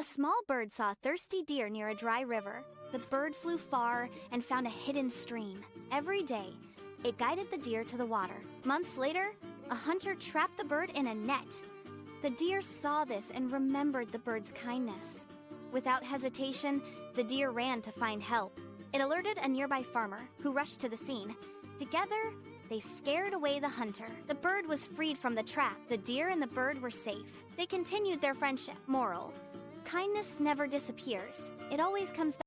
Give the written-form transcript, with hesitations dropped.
A small bird saw a thirsty deer near a dry river. The bird flew far and found a hidden stream. Every day, it guided the deer to the water. Months later, a hunter trapped the bird in a net. The deer saw this and remembered the bird's kindness. Without hesitation, the deer ran to find help. It alerted a nearby farmer, who rushed to the scene. Together, they scared away the hunter. The bird was freed from the trap. The deer and the bird were safe. They continued their friendship. Moral: kindness never disappears. It always comes back.